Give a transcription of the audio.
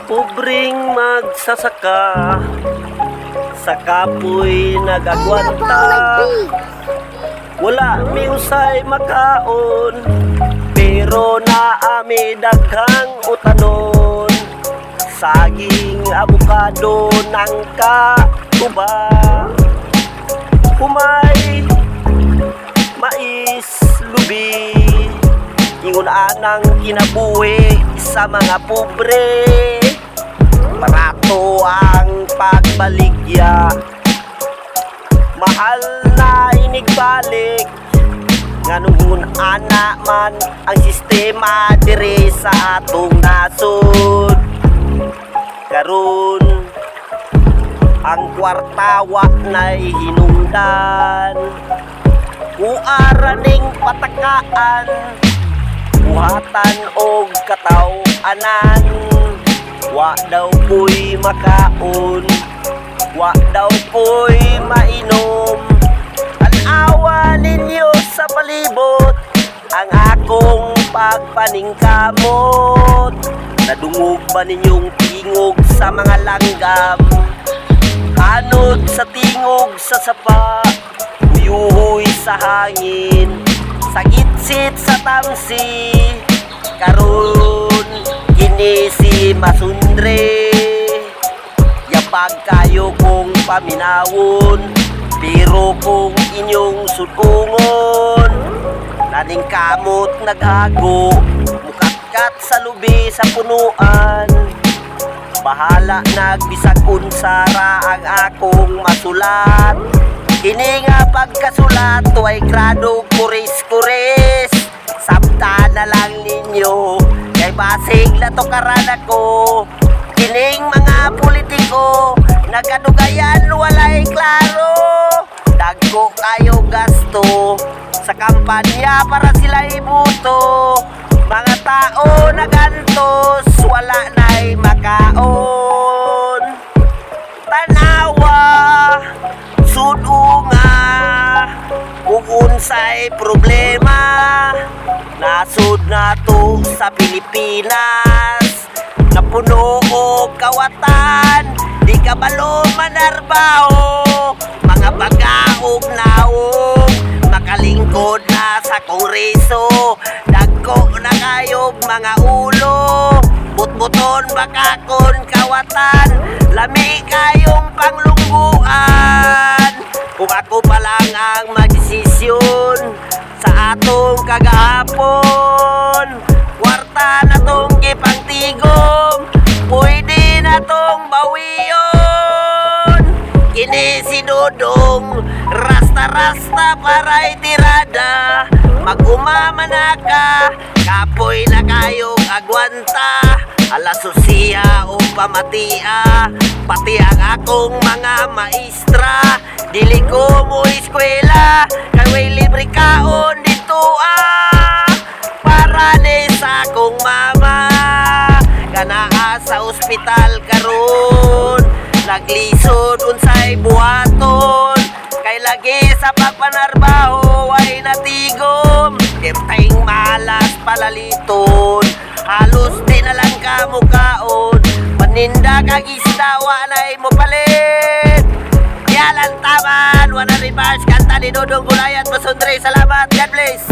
Pobreng magsasaka, sa kapoy nagagwanta. Wala mi usay makaon, pero naami daghang utanon. Saging, abukado, nangka, tuba, humay, mais, lubi. Ingon anang kinabuhi sa mga pobre. Barato ang pagbaligya, mahal na inigbalik. Nganong ana man ang sistema diri sa atong nasod. Karon ang kwartawa na'y hinungdan, uaraning patakaan, buhatan og kataw-anan. Wa daw ko'y makaon, wa daw ko'y mainom. An-awa ninyo sa palibot ang akong pagpaningkamot. Nadungog ba ninyong tingog sa mga langgam? Anod sa tingog sa sapa, uyuhoy sa hangin, sagitsit sa tamsi. Karon kini si masundre, yapag kayo kong paminawon, pero kung inyong sutungon, naning kamot naghago, mukatkat sa lubi sa punuan. Bahala nagbisag unsara ang akong masulat. Kini nga pagkasulat way grado kuris-kuris. Sabta na lang ninyo, kay basig lato karan ako. Kining mga politiko, nagadugayan walay klaro. Dagko kayo gasto sa kampanya para sila ibuto. Mga tao nagantos, wala na'y makaon. Tanawa, sudunga, kung unsay problema. Nasud na to sa Pilipinas, napuno og kawatan, di kabalo manarbaho. Mga bagaog naog, makalingkod na sa kongreso. Dagko na kayog mga ulo, butbuton bakakon kawatan, lami kayong panglungguan. Kung ako pa lang ang magdesisyon sa atong kagahapon, kwarta na tong gipangtigom, pwede na tong bawiyon. Kini si Dodong, rasta-rasta paray tirada. Mag-umama na ka, kapoy na kayong agwanta. Alas susiya o pamatia, pati ang akong mga maestra. Dili ko mo eskwela, kay way libre kaon dito para ni sa akong mama. Kanaa sa ospital karon, naglisod unsay buhaton. Kay lagi sa pagpanarbaho ay natigom, kemtayng malas palaliton. Halos di na lang kamukaon, paninda kag isda walay mo palit. Yalan taman, 100 bars, kanta ni Dodong Gulayat Masundre. Salamat, God bless.